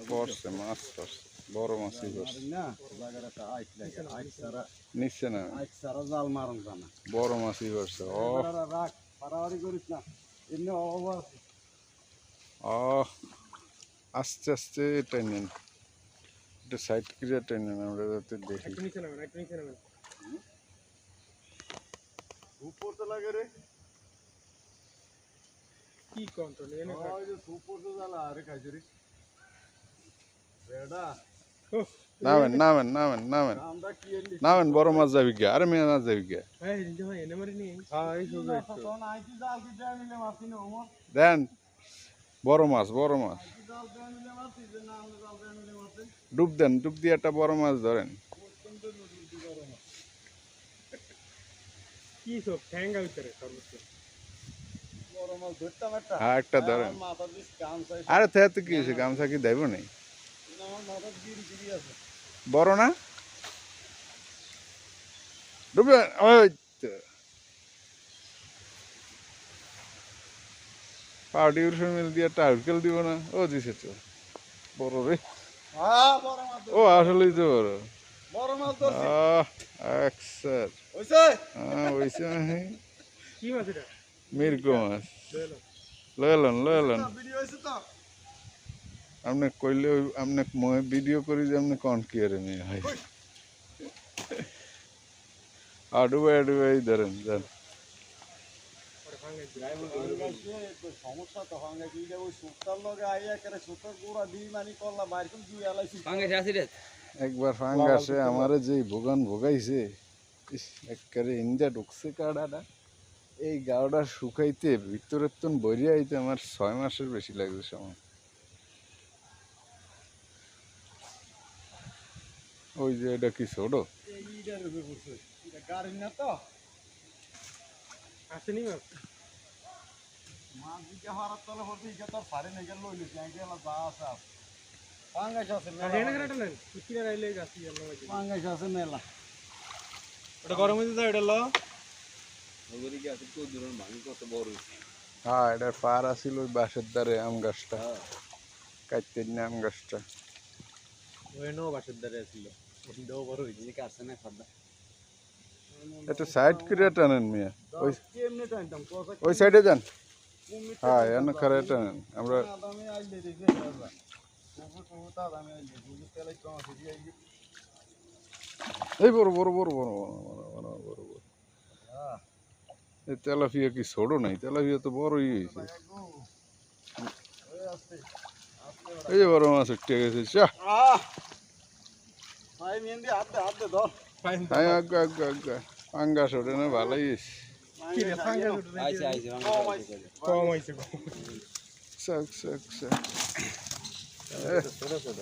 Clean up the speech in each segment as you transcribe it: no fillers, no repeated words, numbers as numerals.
পড়ছে মাছ পড়ছে বড় মাছই পড়ছে নিচ্ছে না বড় মাছই পড়ছে আস্তে আস্তে টেনেন এটা সাইড ক্রিয়া টেনেন আমরা যাতে দেখি উপর তো লাগে রে কি কন্ট্রোল এনে ওই যে উপর তো জালা আরে কাজরি বেডা নামেন নামেন নামেন নামেন আমরা কি এলি নামেন বড় মাছ যাবি কে আরে মেয়ে মাছ যাবি কে এই হিন্দে ভাই এনে মারি নি হ্যাঁ এই সুযোগ তো কোন আইতি জাল কি দেয় মিলে মাছ নি ওমর দেন বড় মাছ জাল দেয় মিলে মাছ যে না আমরা জাল দেয় মিলে মাছ ডুব দেন ডুব দিয়ে একটা বড় মাছ ধরেন কি সব ঠ্যাঙ্গা ভিতরে সর্বোচ্চ বড় মাছ ধরতাম একটা হ্যাঁ একটা ধরেন মাথা দিস গামছা আরে তেতে কি হইছে গামছা কি দেব নাই না আমার মাথা গিরি আছে বড় না ডুবে ওই পাউডির মিল দিয়ে টার্কেল দিব না ও দিছে তো বড় রে হ্যাঁ বড় মাছ ও আসলেই তো বড় মাছ ধরছি এক্সের হইছে হ্যাঁ হইছে কি মাছ এটা মিরগো মাছ লয়লন ভিডিও হইছে তো আপনি কইলে আপনি মই ভিডিও করি যে আপনি কোন কি রে নি ভাই আডুবাই ধরেন যান সমস্যা তো হাঙ্গা কি ওই সুতার লগে আইয়া করে সুতার গুড়া দি মানি কল্লা বাইর কোন দুই আলাইছি ফাঙ্গাস আসি রে একবার ফাঙ্গাসে আমারে যে ভোগান ভোগাইছে একবারে ইন্দা ঢুকছে কাড়াটা এই গাওটা শুকাইতে ভিতরের তন বইরিয়া আইতে আমার 6 মাসের বেশি লাগছে সময় ওই যে এটা কি ছোট এইটার উপরে পড়ছে এটা গাড়ি না তো আসেনি মাছ দিকে হারার তলে পড়ছে এটা তো সারে নাই গেল লইলিস না গেল যা আছে পাঙ্গাস আছে মেলা হেনে করে টানেন কিরা রাইলে গাছি গেল পাঙ্গাস আছে মেলা এটা গরম হইতে যায় এটা ল ওগরি কি আছে তো দূরন ভাঙি কত বড় হ্যাঁ এটা পার আছিল ওই বাঁশের ধারে আম গাছটা কাটতে না আম গাছটা ওই নো বাঁশের ধারে আছিল ওইটাও বড় হইছে কাটছে না খাদা এটা সাইড করে টানেন মিয়া ওই কেমনে টানতাম ওই সাইডে যান হ্যাঁ এনে করে টানেন আমরা দামে আইলে দেখে দাদা বহুত দামে আইলে বুঝি তেলে কম আছে এই বড় হ্যাঁ এই তেলাপিয়া কি ছোট নাই তেলাপিয়া তো বড়ই হইছে এই যে বড় মাছ উঠে গেছে চা ভাই মেহেন্দি হাত দে ধর ভাই আগা পাঙ্গাস ওঠে না ভালোই কি রে পাঙ্গাস ওঠে আইছে কম আইছে সাক ছোট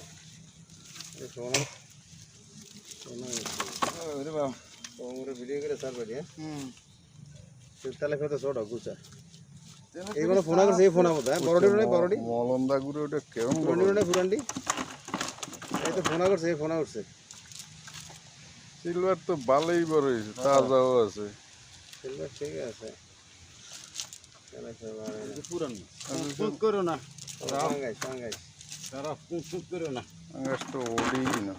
এই সোনা ওরে বাবা ওরে ভিডিও করে স্যার বলি তাহলে কত ছোট গুছা এইগুলো ফোন করছে এই ফোন আমতা বড়ডি মলন্দা গুড়ে ওটা কেমন পুরান্ডি এই তো ফোন করছে এই ফোন করছে সিলভার তো ভালোই বড় হয়েছে তাজাও আছে সিলভার ঠিক আছে পুরান করো না পাঙ্গাস করো না পাঙ্গাস তো ওডি না